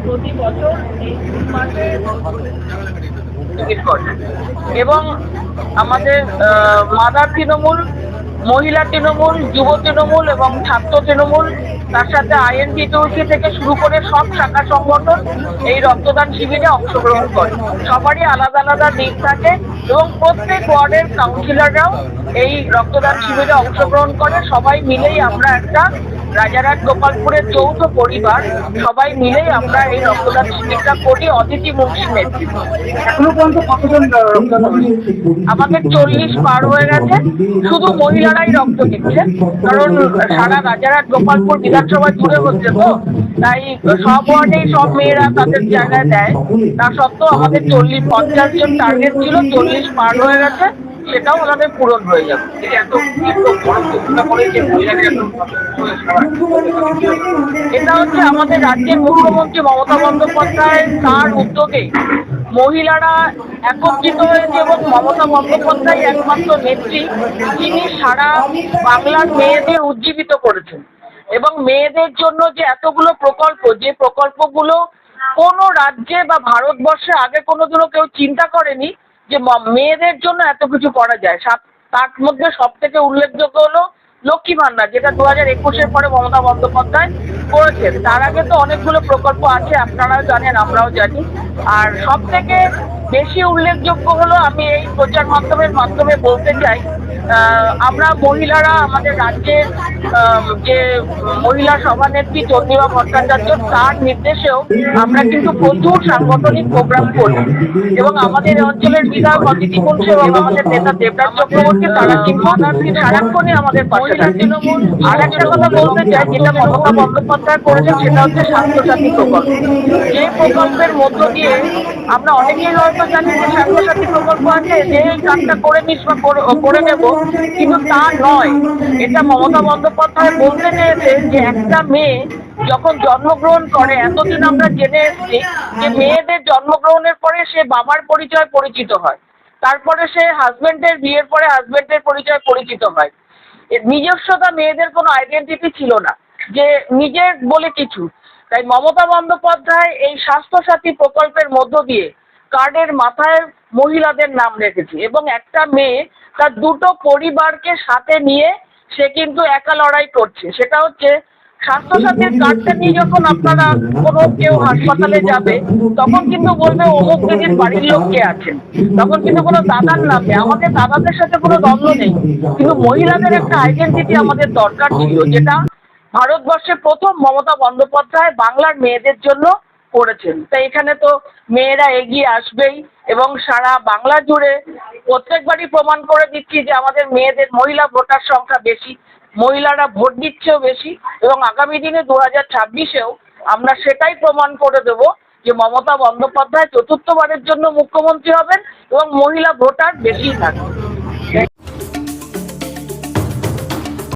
প্রতি বছর এই জুন মাসে করে এবং আমাদের মাদার তৃণমূল, মহিলা তৃণমূল, যুব তৃণমূল এবং ছাত্র তৃণমূল, তার সাথে আইএনটিটিউসি থেকে শুরু করে সব শাখা সংগঠন এই রক্তদান শিবিরে অংশগ্রহণ করে। সবারই আলাদা আলাদা দিক থাকে এবং প্রত্যেক ওয়ার্ডের কাউন্সিলররাও এই রক্তদান শিবিরে অংশগ্রহণ করে। সবাই মিলেই আমরা একটা রাজারহাট গোপালপুরের যৌথ পরিবার, সবাই মিলেই আমরা এই রক্তদান শিবিরটা করি অদিতি মুন্সির নেতৃত্বে। এখনো পর্যন্ত কতজন রক্তদান হয়েছে? আমাদের 40 পার হয়ে গেছে। শুধু মহিলারাই রক্ত দিচ্ছে, কারণ সারা রাজারহাট গোপালপুর বিধানসভা জুড়ে হচ্ছে তো, তাই সব ওয়ার্ডেই সব মেয়েরা তাদের জায়গায় দেয়। তা সত্ত্বেও আমাদের 40-50 জন টার্গেট ছিল, 40 পার হয়ে গেছে, সেটাও আমাদের পূরণ হয়ে যাবে। এটা হচ্ছে আমাদের রাজ্যের মুখ্যমন্ত্রী মমতা বন্দ্যোপাধ্যায়, তার উদ্যোগে মহিলারা একত্রিত হয়েছে এবং মমতা বন্দ্যোপাধ্যায় একমাত্র নেত্রী যিনি সারা বাংলার মেয়েদের উজ্জীবিত করেছেন। এবং মেয়েদের জন্য যে এতগুলো প্রকল্প, যে প্রকল্পগুলো কোনো রাজ্যে বা ভারতবর্ষে আগে কোনোদিনও কেউ চিন্তা করেনি যে মেয়েদের জন্য এত কিছু করা যায়। তার মধ্যে সব থেকে উল্লেখযোগ্য হলো লক্ষ্মী ভান্ডার, যেটা 2021-এর পরে মমতা বন্দ্যোপাধ্যায় করেছেন। তার আগে তো অনেকগুলো প্রকল্প আছে, আপনারাও জানেন, আমরাও জানি। আর সব থেকে বেশি উল্লেখযোগ্য হলো, আমি এই প্রচার মাধ্যমে বলতে চাই, আমরা মহিলারা আমাদের রাজ্যের যে মহিলা সভানেত্রী চন্দ্রিমা ভট্টাচার্য, তার নির্দেশেও আমরা কিন্তু প্রচুর সাংগঠনিক প্রোগ্রাম করি এবং আমাদের অঞ্চলের বিধায়ক অদিতি মুন্সি এবং আমাদের নেতা দেবরাজ চক্রবর্তী, তারা কিন্তু সারাক্ষণই আমাদের পাশে থাকে। আর একটা কথা বলতে চাই, যেটা মমতা বন্দ্যোপাধ্যায় করেছেন, সেটা হচ্ছে স্বাস্থ্যসাথী প্রকল্প। যে প্রকল্পের মধ্য দিয়ে আমরা অনেকেই হয়তো জানি যে স্বাস্থ্যসাথী প্রকল্প আছে, যে এই কাজটা করে নিস বা করে নেব, কিন্তু তা নয়। এটা মমতা বন্দ্যোপাধ্যায় বলতে চেয়েছে যে একটা মেয়ে যখন জন্মগ্রহণ করে, এতদিন আমরা জেনে এসেছি যে মেয়েদের জন্মগ্রহণের পরে সে বাবার পরিচয় পরিচিত হয়, তারপরে সে হাজবেন্ডের বিয়ের পরে হাজবেন্ডের পরিচয় পরিচিত হয়। নিজস্বতা মেয়েদের কোনো আইডেন্টিটি ছিল না, যে নিজের বলে কিছু। তাই মমতা বন্দ্যোপাধ্যায় এই স্বাস্থ্যসাথী প্রকল্পের মধ্য দিয়ে কার্ডের মাথায় মহিলাদের নাম রেখেছে এবং একটা মেয়ে তার দুটো পরিবারকে সাথে নিয়ে সে কিন্তু একা লড়াই করছে। সেটা হচ্ছে স্বাস্থ্যসাথীর কার্ডটা নিয়ে যখন আপনারা কোনো কেউ হাসপাতালে যাবে, তখন কিন্তু বলবে অমুক দিদির বাড়ির লোক কে আছেন, তখন কিন্তু কোনো দাদার নামে। আমাদের দাদাদের সাথে কোনো দ্বন্দ্ব নেই, কিন্তু মহিলাদের একটা আইডেন্টিটি আমাদের দরকার ছিল, যেটা ভারতবর্ষে প্রথম মমতা বন্দ্যোপাধ্যায় বাংলার মেয়েদের জন্য করেছেন। তাই এখানে তো মেয়েরা এগিয়ে আসবেই এবং সারা বাংলা জুড়ে প্রত্যেকবারই প্রমাণ করে দিচ্ছি যে আমাদের মেয়েদের মহিলা ভোটার সংখ্যা বেশি, মহিলারা ভোট দিচ্ছেও বেশি এবং আগামী দিনে 2026-এও আমরা সেটাই প্রমাণ করে দেব যে মমতা বন্দ্যোপাধ্যায় চতুর্থবারের জন্য মুখ্যমন্ত্রী হবেন এবং মহিলা ভোটার বেশি থাকবে।